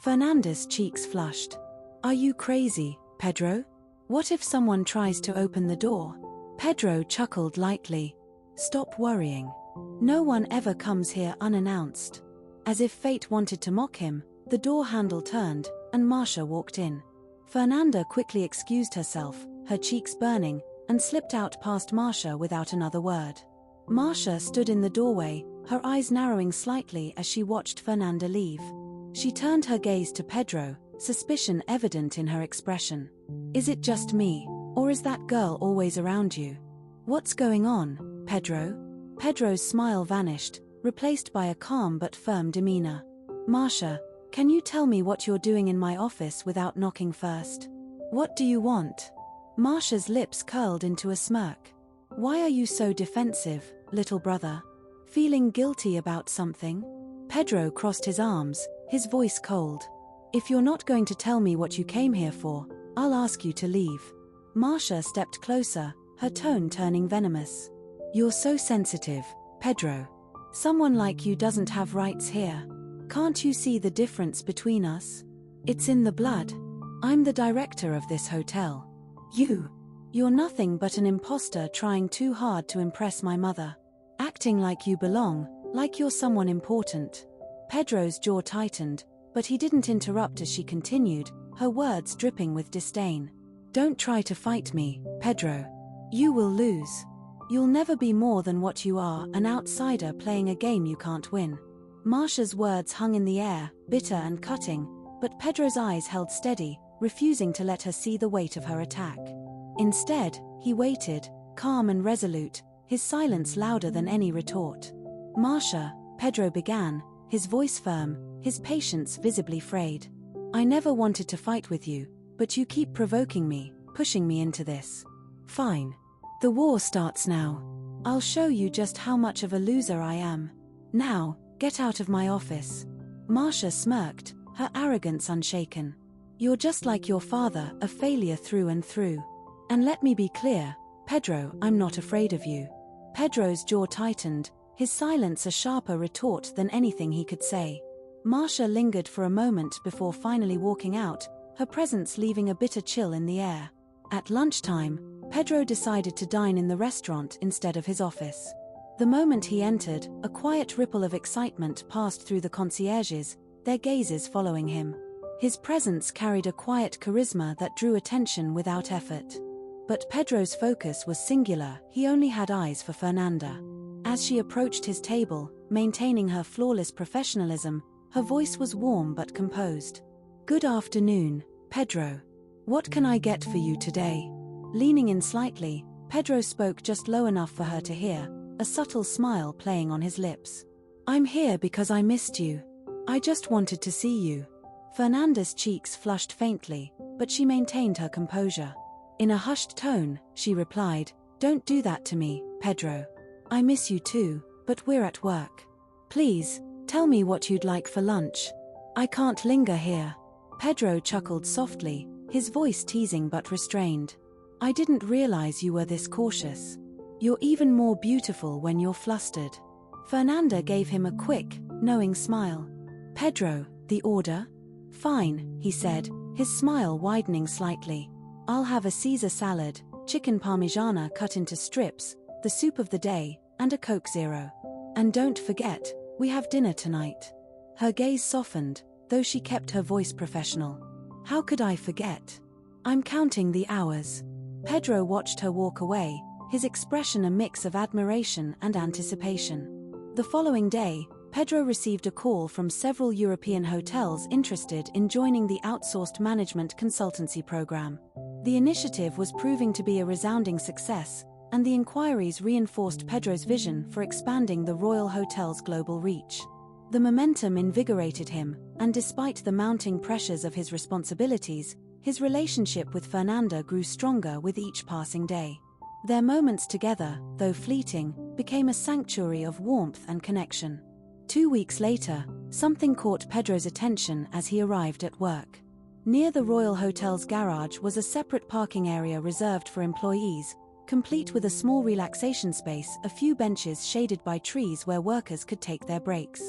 Fernanda's cheeks flushed. Are you crazy, Pedro? What if someone tries to open the door? Pedro chuckled lightly. Stop worrying. No one ever comes here unannounced. As if fate wanted to mock him, the door handle turned, and Marcia walked in. Fernanda quickly excused herself, her cheeks burning, and slipped out past Marcia without another word. Marcia stood in the doorway, her eyes narrowing slightly as she watched Fernanda leave. She turned her gaze to Pedro, suspicion evident in her expression. Is it just me, or is that girl always around you? What's going on, Pedro? Pedro's smile vanished, replaced by a calm but firm demeanor. Marcia, can you tell me what you're doing in my office without knocking first? What do you want? Marcia's lips curled into a smirk. Why are you so defensive, little brother? Feeling guilty about something? Pedro crossed his arms, his voice cold. If you're not going to tell me what you came here for, I'll ask you to leave. Marcia stepped closer, her tone turning venomous. You're so sensitive, Pedro. Someone like you doesn't have rights here. Can't you see the difference between us? It's in the blood. I'm the director of this hotel. You're nothing but an imposter trying too hard to impress my mother. Acting like you belong, like you're someone important. Pedro's jaw tightened, but he didn't interrupt as she continued, her words dripping with disdain. Don't try to fight me, Pedro. You will lose. You'll never be more than what you are, an outsider playing a game you can't win. Marcia's words hung in the air, bitter and cutting, but Pedro's eyes held steady, refusing to let her see the weight of her attack. Instead, he waited, calm and resolute, his silence louder than any retort. Marcia, Pedro began, his voice firm, his patience visibly frayed. I never wanted to fight with you, but you keep provoking me, pushing me into this. Fine. The war starts now. I'll show you just how much of a loser I am. Now, get out of my office. Marcia smirked, her arrogance unshaken. You're just like your father, a failure through and through. And let me be clear, Pedro, I'm not afraid of you. Pedro's jaw tightened, his silence a sharper retort than anything he could say. Marcia lingered for a moment before finally walking out, her presence leaving a bitter chill in the air. At lunchtime, Pedro decided to dine in the restaurant instead of his office. The moment he entered, a quiet ripple of excitement passed through the concierges, their gazes following him. His presence carried a quiet charisma that drew attention without effort. But Pedro's focus was singular, he only had eyes for Fernanda. As she approached his table, maintaining her flawless professionalism, her voice was warm but composed. Good afternoon, Pedro. What can I get for you today? Leaning in slightly, Pedro spoke just low enough for her to hear, a subtle smile playing on his lips. I'm here because I missed you. I just wanted to see you. Fernanda's cheeks flushed faintly, but she maintained her composure. In a hushed tone, she replied, Don't do that to me, Pedro. I miss you too, but we're at work. Please, tell me what you'd like for lunch. I can't linger here. Pedro chuckled softly, his voice teasing but restrained. I didn't realize you were this cautious. You're even more beautiful when you're flustered. Fernanda gave him a quick, knowing smile. Pedro, the order? Fine, he said, his smile widening slightly. I'll have a Caesar salad, chicken parmigiana cut into strips, the soup of the day, and a Coke Zero. And don't forget, we have dinner tonight. Her gaze softened, though she kept her voice professional. How could I forget? I'm counting the hours. Pedro watched her walk away, his expression a mix of admiration and anticipation. The following day, Pedro received a call from several European hotels interested in joining the outsourced management consultancy program. The initiative was proving to be a resounding success, and the inquiries reinforced Pedro's vision for expanding the Royal Hotel's global reach. The momentum invigorated him, and despite the mounting pressures of his responsibilities, his relationship with Fernanda grew stronger with each passing day. Their moments together, though fleeting, became a sanctuary of warmth and connection. 2 weeks later, something caught Pedro's attention as he arrived at work. Near the Royal Hotel's garage was a separate parking area reserved for employees, complete with a small relaxation space, a few benches shaded by trees where workers could take their breaks.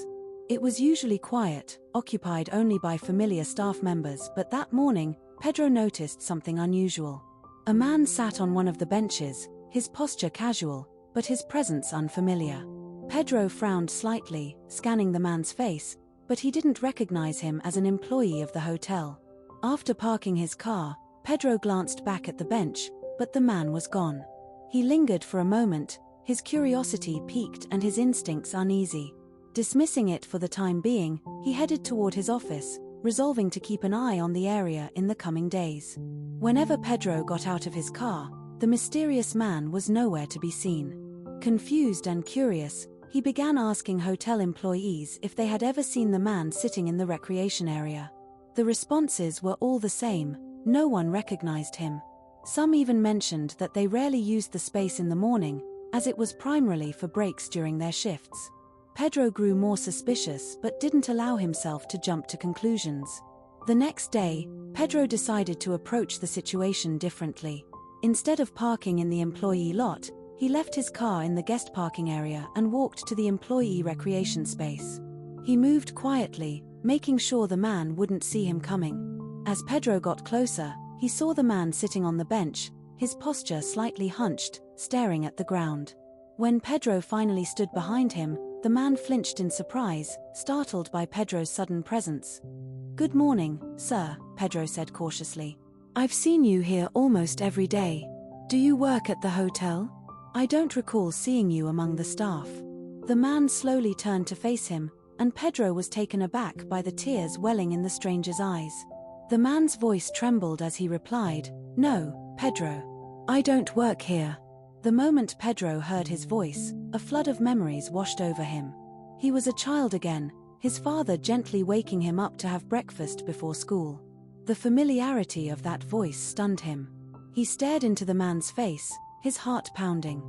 It was usually quiet, occupied only by familiar staff members, but that morning, Pedro noticed something unusual. A man sat on one of the benches, his posture casual, but his presence unfamiliar. Pedro frowned slightly, scanning the man's face, but he didn't recognize him as an employee of the hotel. After parking his car, Pedro glanced back at the bench, but the man was gone. He lingered for a moment, his curiosity piqued and his instincts uneasy. Dismissing it for the time being, he headed toward his office, resolving to keep an eye on the area in the coming days. Whenever Pedro got out of his car, the mysterious man was nowhere to be seen. Confused and curious, he began asking hotel employees if they had ever seen the man sitting in the recreation area. The responses were all the same, no one recognized him. Some even mentioned that they rarely used the space in the morning, as it was primarily for breaks during their shifts. Pedro grew more suspicious but didn't allow himself to jump to conclusions. The next day, Pedro decided to approach the situation differently. Instead of parking in the employee lot, he left his car in the guest parking area and walked to the employee recreation space. He moved quietly, making sure the man wouldn't see him coming. As Pedro got closer, he saw the man sitting on the bench, his posture slightly hunched, staring at the ground. When Pedro finally stood behind him, the man flinched in surprise, startled by Pedro's sudden presence. "Good morning, sir," Pedro said cautiously. "I've seen you here almost every day. Do you work at the hotel? I don't recall seeing you among the staff." The man slowly turned to face him, and Pedro was taken aback by the tears welling in the stranger's eyes. The man's voice trembled as he replied, "No, Pedro. I don't work here." The moment Pedro heard his voice, a flood of memories washed over him. He was a child again, his father gently waking him up to have breakfast before school. The familiarity of that voice stunned him. He stared into the man's face, his heart pounding.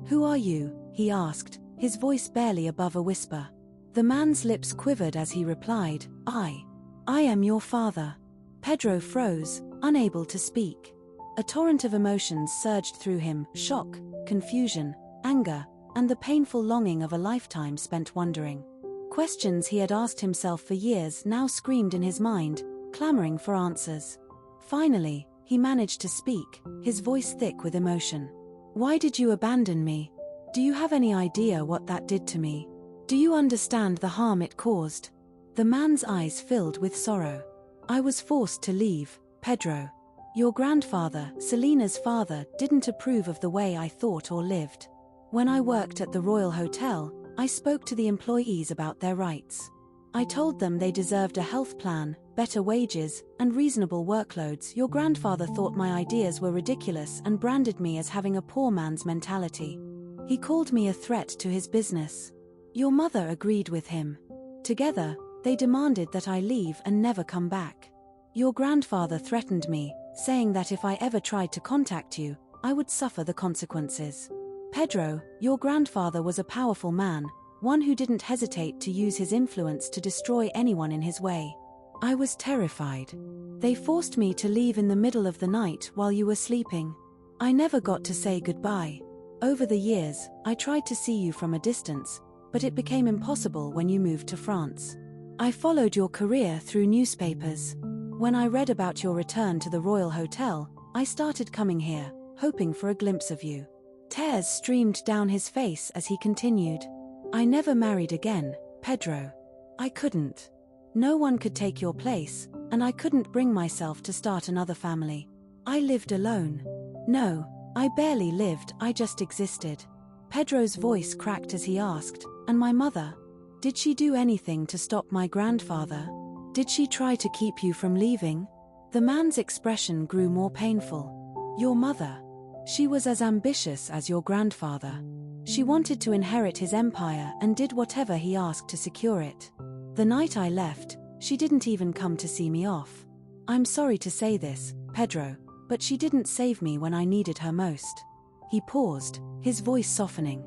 "Who are you?" he asked, his voice barely above a whisper. The man's lips quivered as he replied, I am your father." Pedro froze, unable to speak. A torrent of emotions surged through him, shock, confusion, anger, and the painful longing of a lifetime spent wondering. Questions he had asked himself for years now screamed in his mind, clamoring for answers. Finally, he managed to speak, his voice thick with emotion. "Why did you abandon me? Do you have any idea what that did to me? Do you understand the harm it caused?" The man's eyes filled with sorrow. "I was forced to leave, Pedro. Your grandfather, Selena's father, didn't approve of the way I thought or lived. When I worked at the Royal Hotel, I spoke to the employees about their rights. I told them they deserved a health plan, better wages, and reasonable workloads. Your grandfather thought my ideas were ridiculous and branded me as having a poor man's mentality. He called me a threat to his business. Your mother agreed with him. Together, they demanded that I leave and never come back. Your grandfather threatened me, saying that if I ever tried to contact you, I would suffer the consequences. Pedro, your grandfather was a powerful man, one who didn't hesitate to use his influence to destroy anyone in his way. I was terrified. They forced me to leave in the middle of the night while you were sleeping. I never got to say goodbye. Over the years, I tried to see you from a distance, but it became impossible when you moved to France. I followed your career through newspapers. When I read about your return to the Royal Hotel, I started coming here, hoping for a glimpse of you." Tears streamed down his face as he continued. "I never married again, Pedro. I couldn't. No one could take your place, and I couldn't bring myself to start another family. I lived alone. No, I barely lived, I just existed." Pedro's voice cracked as he asked, "And my mother? Did she do anything to stop my grandfather? Did she try to keep you from leaving?" The man's expression grew more painful. "Your mother? She was as ambitious as your grandfather. She wanted to inherit his empire and did whatever he asked to secure it. The night I left, she didn't even come to see me off. I'm sorry to say this, Pedro, but she didn't save me when I needed her most." He paused, his voice softening.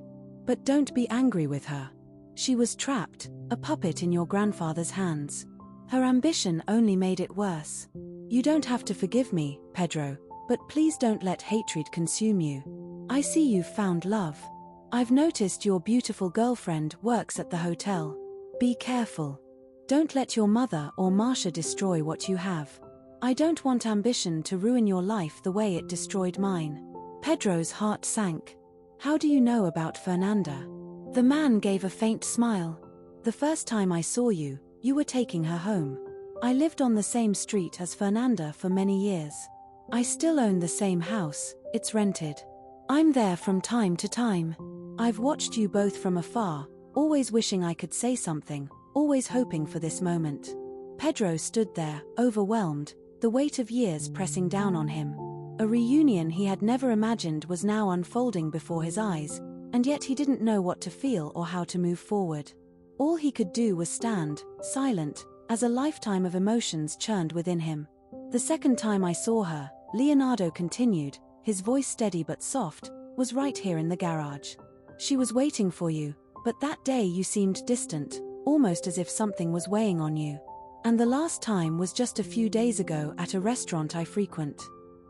"But don't be angry with her. She was trapped, a puppet in your grandfather's hands. Her ambition only made it worse. You don't have to forgive me, Pedro, but please don't let hatred consume you. I see you've found love. I've noticed your beautiful girlfriend works at the hotel. Be careful. Don't let your mother or Marcia destroy what you have. I don't want ambition to ruin your life the way it destroyed mine. Pedro's heart sank. How do you know about Fernanda? The man gave a faint smile. The first time I saw you, you were taking her home. I lived on the same street as Fernanda for many years. I still own the same house, it's rented. I'm there from time to time. I've watched you both from afar, always wishing I could say something, always hoping for this moment. Pedro stood there, overwhelmed, the weight of years pressing down on him. A reunion he had never imagined was now unfolding before his eyes, and yet he didn't know what to feel or how to move forward. All he could do was stand, silent, as a lifetime of emotions churned within him. The second time I saw her, Leonardo continued, his voice steady but soft, was right here in the garage. She was waiting for you, but that day you seemed distant, almost as if something was weighing on you. And the last time was just a few days ago at a restaurant I frequent.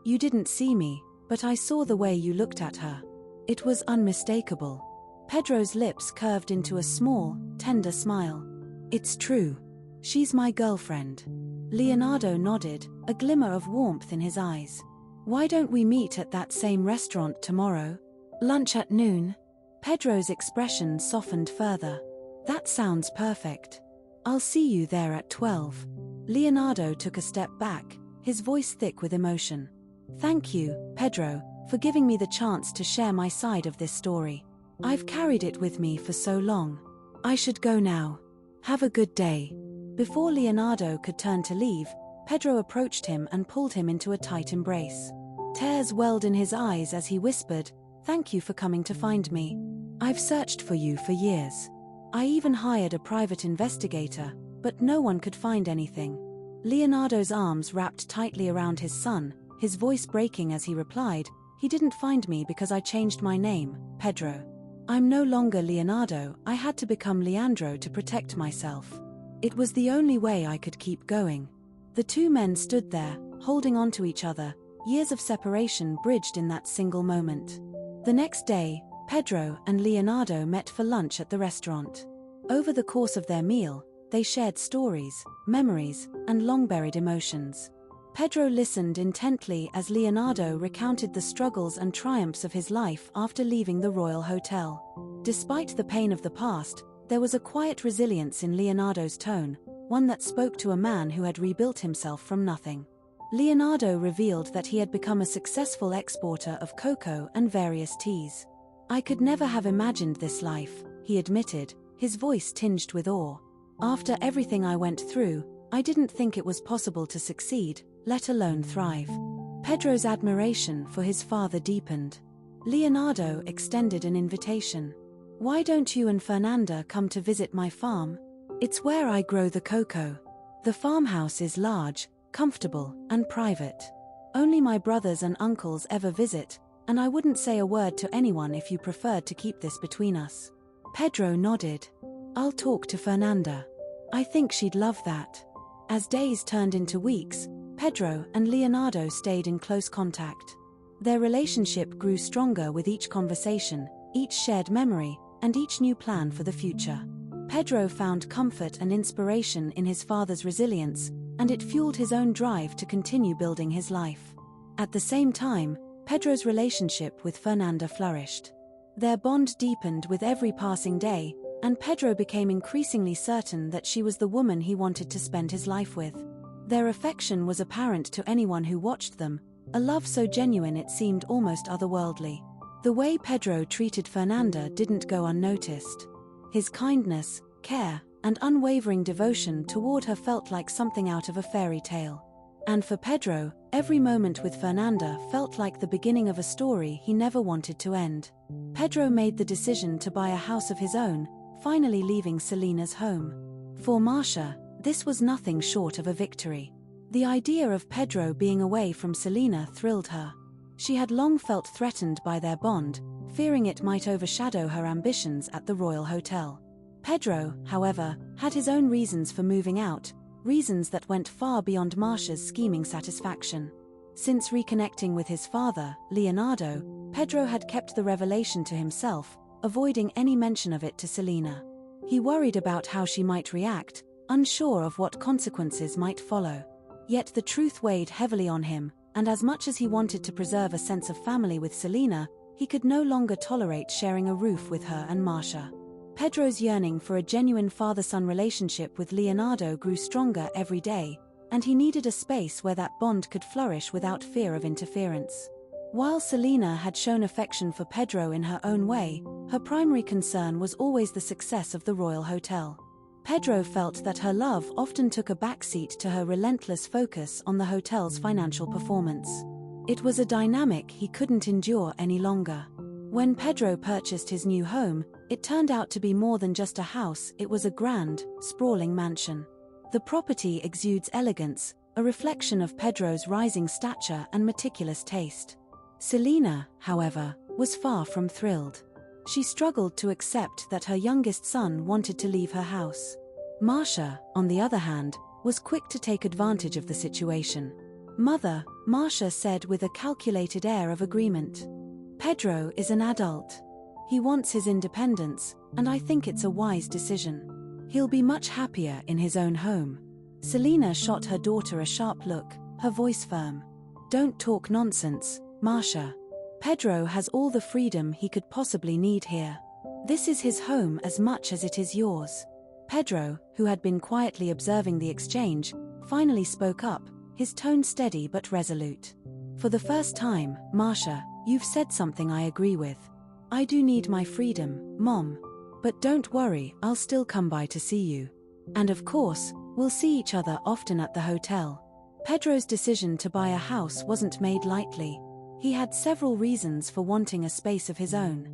You didn't see me, but I saw the way you looked at her. It was unmistakable. Pedro's lips curved into a small, tender smile. It's true. She's my girlfriend. Leonardo nodded, a glimmer of warmth in his eyes. Why don't we meet at that same restaurant tomorrow? Lunch at noon? Pedro's expression softened further. That sounds perfect. I'll see you there at 12. Leonardo took a step back, his voice thick with emotion. Thank you, Pedro, for giving me the chance to share my side of this story. I've carried it with me for so long. I should go now. Have a good day. Before Leonardo could turn to leave, Pedro approached him and pulled him into a tight embrace. Tears welled in his eyes as he whispered, "Thank you for coming to find me. I've searched for you for years. I even hired a private investigator, but no one could find anything." Leonardo's arms wrapped tightly around his son, his voice breaking as he replied, "He didn't find me because I changed my name, Pedro. I'm no longer Leonardo, I had to become Leandro to protect myself. It was the only way I could keep going." The two men stood there, holding on to each other, years of separation bridged in that single moment. The next day, Pedro and Leonardo met for lunch at the restaurant. Over the course of their meal, they shared stories, memories, and long-buried emotions. Pedro listened intently as Leonardo recounted the struggles and triumphs of his life after leaving the Royal Hotel. Despite the pain of the past, there was a quiet resilience in Leonardo's tone, one that spoke to a man who had rebuilt himself from nothing. Leonardo revealed that he had become a successful exporter of cocoa and various teas. "I could never have imagined this life," he admitted, his voice tinged with awe. "After everything I went through, I didn't think it was possible to succeed, let alone thrive." Pedro's admiration for his father deepened. Leonardo extended an invitation. "Why don't you and Fernanda come to visit my farm? It's where I grow the cocoa. The farmhouse is large, comfortable, and private. Only my brothers and uncles ever visit, and I wouldn't say a word to anyone if you preferred to keep this between us." Pedro nodded. "I'll talk to Fernanda. I think she'd love that." As days turned into weeks, Pedro and Leonardo stayed in close contact. Their relationship grew stronger with each conversation, each shared memory, and each new plan for the future. Pedro found comfort and inspiration in his father's resilience, and it fueled his own drive to continue building his life. At the same time, Pedro's relationship with Fernanda flourished. Their bond deepened with every passing day, and Pedro became increasingly certain that she was the woman he wanted to spend his life with. Their affection was apparent to anyone who watched them, a love so genuine it seemed almost otherworldly. The way Pedro treated Fernanda didn't go unnoticed. His kindness, care, and unwavering devotion toward her felt like something out of a fairy tale. And for Pedro, every moment with Fernanda felt like the beginning of a story he never wanted to end. Pedro made the decision to buy a house of his own, finally leaving Selena's home. For Marcia, this was nothing short of a victory. The idea of Pedro being away from Selena thrilled her. She had long felt threatened by their bond, fearing it might overshadow her ambitions at the Royal Hotel. Pedro, however, had his own reasons for moving out, reasons that went far beyond Marcia's scheming satisfaction. Since reconnecting with his father, Leonardo, Pedro had kept the revelation to himself, avoiding any mention of it to Selena. He worried about how she might react, unsure of what consequences might follow. Yet the truth weighed heavily on him, and as much as he wanted to preserve a sense of family with Selena, he could no longer tolerate sharing a roof with her and Marcia. Pedro's yearning for a genuine father-son relationship with Leonardo grew stronger every day, and he needed a space where that bond could flourish without fear of interference. While Selena had shown affection for Pedro in her own way, her primary concern was always the success of the Royal Hotel. Pedro felt that her love often took a backseat to her relentless focus on the hotel's financial performance. It was a dynamic he couldn't endure any longer. When Pedro purchased his new home, it turned out to be more than just a house. It was a grand, sprawling mansion. The property exudes elegance, a reflection of Pedro's rising stature and meticulous taste. Selena, however, was far from thrilled. She struggled to accept that her youngest son wanted to leave her house. Marcia, on the other hand, was quick to take advantage of the situation. "Mother," Marcia said with a calculated air of agreement. "Pedro is an adult. He wants his independence, and I think it's a wise decision. He'll be much happier in his own home." Selena shot her daughter a sharp look, her voice firm. "Don't talk nonsense, Marcia. Pedro has all the freedom he could possibly need here. This is his home as much as it is yours." Pedro, who had been quietly observing the exchange, finally spoke up, his tone steady but resolute. "For the first time, Marcia, you've said something I agree with. I do need my freedom, Mom. But don't worry, I'll still come by to see you. And of course, we'll see each other often at the hotel." Pedro's decision to buy a house wasn't made lightly. He had several reasons for wanting a space of his own.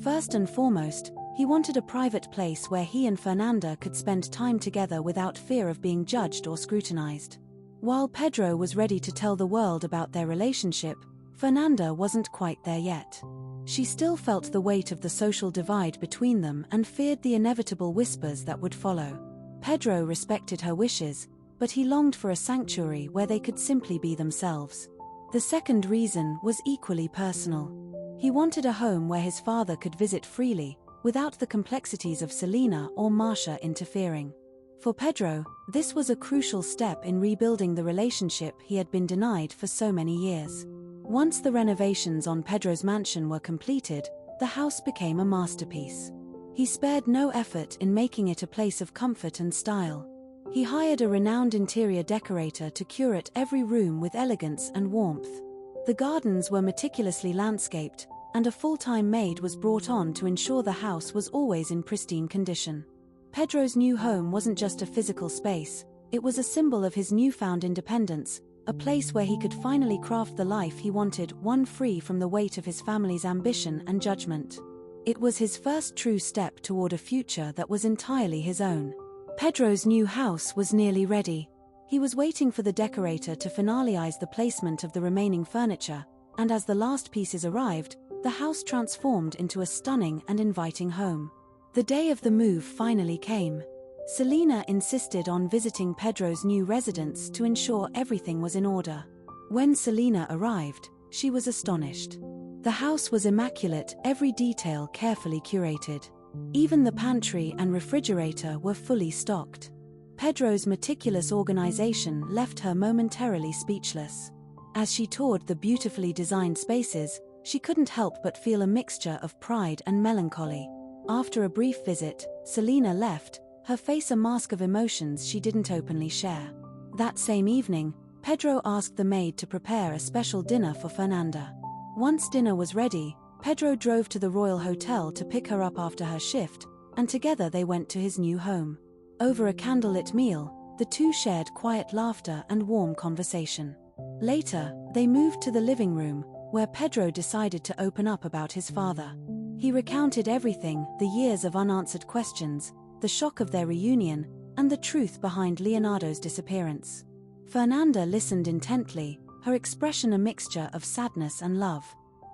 First and foremost, he wanted a private place where he and Fernanda could spend time together without fear of being judged or scrutinized. While Pedro was ready to tell the world about their relationship, Fernanda wasn't quite there yet. She still felt the weight of the social divide between them and feared the inevitable whispers that would follow. Pedro respected her wishes, but he longed for a sanctuary where they could simply be themselves. The second reason was equally personal. He wanted a home where his father could visit freely, without the complexities of Selena or Marcia interfering. For Pedro, this was a crucial step in rebuilding the relationship he had been denied for so many years. Once the renovations on Pedro's mansion were completed, the house became a masterpiece. He spared no effort in making it a place of comfort and style. He hired a renowned interior decorator to curate every room with elegance and warmth. The gardens were meticulously landscaped, and a full-time maid was brought on to ensure the house was always in pristine condition. Pedro's new home wasn't just a physical space, it was a symbol of his newfound independence, a place where he could finally craft the life he wanted, one free from the weight of his family's ambition and judgment. It was his first true step toward a future that was entirely his own. Pedro's new house was nearly ready. He was waiting for the decorator to finalize the placement of the remaining furniture, and as the last pieces arrived, the house transformed into a stunning and inviting home. The day of the move finally came. Selena insisted on visiting Pedro's new residence to ensure everything was in order. When Selena arrived, she was astonished. The house was immaculate, every detail carefully curated. Even the pantry and refrigerator were fully stocked. Pedro's meticulous organization left her momentarily speechless. As she toured the beautifully designed spaces, she couldn't help but feel a mixture of pride and melancholy. After a brief visit, Selena left, her face a mask of emotions she didn't openly share. That same evening, Pedro asked the maid to prepare a special dinner for Fernanda. Once dinner was ready, Pedro drove to the Royal Hotel to pick her up after her shift, and together they went to his new home. Over a candlelit meal, the two shared quiet laughter and warm conversation. Later, they moved to the living room, where Pedro decided to open up about his father. He recounted everything, the years of unanswered questions, the shock of their reunion, and the truth behind Leonardo's disappearance. Fernanda listened intently, her expression a mixture of sadness and love.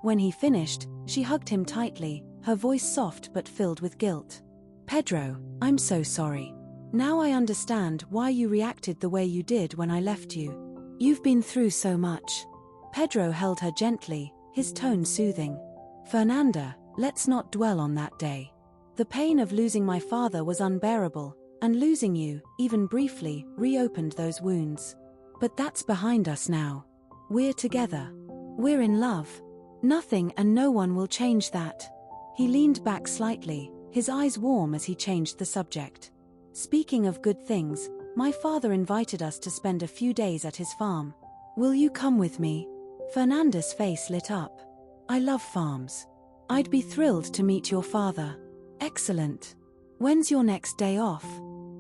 When he finished, she hugged him tightly, her voice soft but filled with guilt. "Pedro, I'm so sorry. Now I understand why you reacted the way you did when I left you. You've been through so much." Pedro held her gently, his tone soothing. "Fernanda, let's not dwell on that day. The pain of losing my father was unbearable, and losing you, even briefly, reopened those wounds. But that's behind us now. We're together. We're in love. Nothing and no one will change that. He leaned back slightly, his eyes warm as he changed the subject. Speaking of good things, my father invited us to spend a few days at his farm. Will you come with me? Fernanda's face lit up. I love farms. I'd be thrilled to meet your father. Excellent. When's your next day off?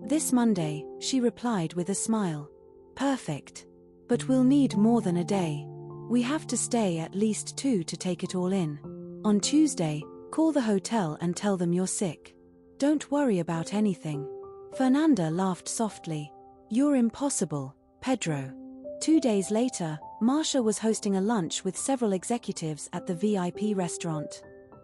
This Monday, she replied with a smile. Perfect. But we'll need more than a day. We have to stay at least 2 to take it all in. On Tuesday, call the hotel and tell them you're sick. Don't worry about anything. Fernanda laughed softly. You're impossible, Pedro. 2 days later, Marcia was hosting a lunch with several executives at the VIP restaurant.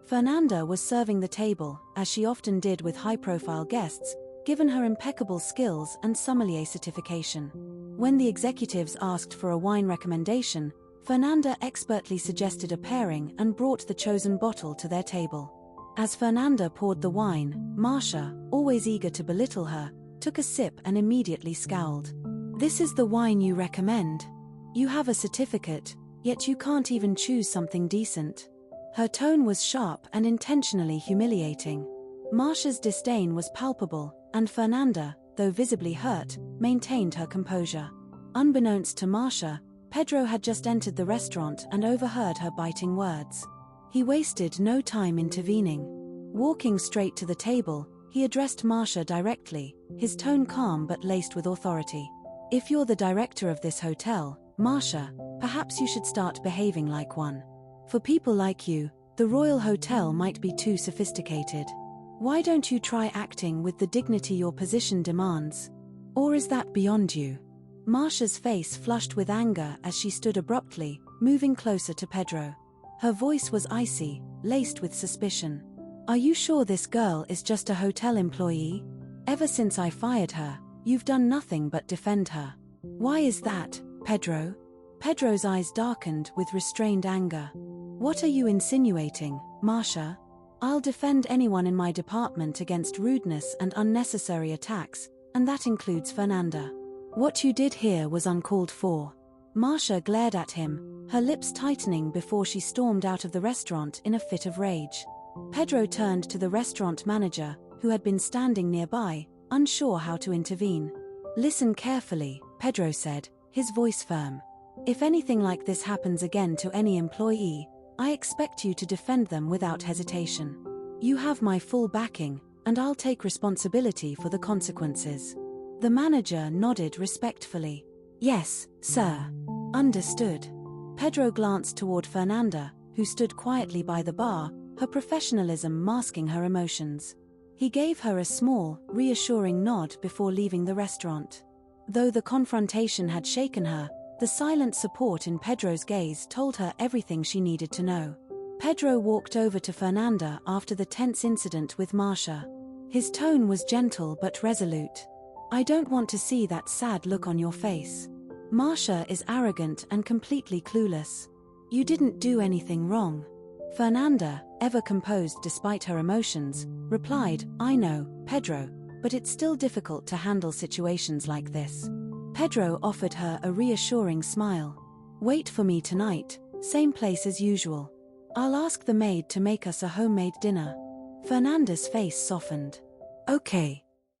Fernanda was serving the table, as she often did with high-profile guests, given her impeccable skills and sommelier certification. When the executives asked for a wine recommendation, Fernanda expertly suggested a pairing and brought the chosen bottle to their table. As Fernanda poured the wine, Marcia, always eager to belittle her, took a sip and immediately scowled. This is the wine you recommend? You have a certificate, yet you can't even choose something decent. Her tone was sharp and intentionally humiliating. Marcia's disdain was palpable, and Fernanda, though visibly hurt, maintained her composure. Unbeknownst to Marcia, Pedro had just entered the restaurant and overheard her biting words. He wasted no time intervening. Walking straight to the table, he addressed Marcia directly, his tone calm but laced with authority. If you're the director of this hotel, Marcia, perhaps you should start behaving like one. For people like you, the Royal Hotel might be too sophisticated. Why don't you try acting with the dignity your position demands? Or is that beyond you? Marcia's face flushed with anger as she stood abruptly, moving closer to Pedro. Her voice was icy, laced with suspicion. Are you sure this girl is just a hotel employee? Ever since I fired her, you've done nothing but defend her. Why is that, Pedro? Pedro's eyes darkened with restrained anger. What are you insinuating, Marcia? I'll defend anyone in my department against rudeness and unnecessary attacks, and that includes Fernanda. What you did here was uncalled for. Marcia glared at him, her lips tightening before she stormed out of the restaurant in a fit of rage. Pedro turned to the restaurant manager, who had been standing nearby, unsure how to intervene. Listen carefully, Pedro said, his voice firm. If anything like this happens again to any employee, I expect you to defend them without hesitation. You have my full backing, and I'll take responsibility for the consequences. The manager nodded respectfully. Yes, sir. Understood. Pedro glanced toward Fernanda, who stood quietly by the bar, her professionalism masking her emotions. He gave her a small, reassuring nod before leaving the restaurant. Though the confrontation had shaken her, the silent support in Pedro's gaze told her everything she needed to know. Pedro walked over to Fernanda after the tense incident with Marcia. His tone was gentle but resolute. I don't want to see that sad look on your face. Marcia is arrogant and completely clueless. You didn't do anything wrong. Fernanda, ever composed despite her emotions, replied, I know, Pedro, but it's still difficult to handle situations like this. Pedro offered her a reassuring smile. Wait for me tonight, same place as usual. I'll ask the maid to make us a homemade dinner. Fernanda's face softened. Okay.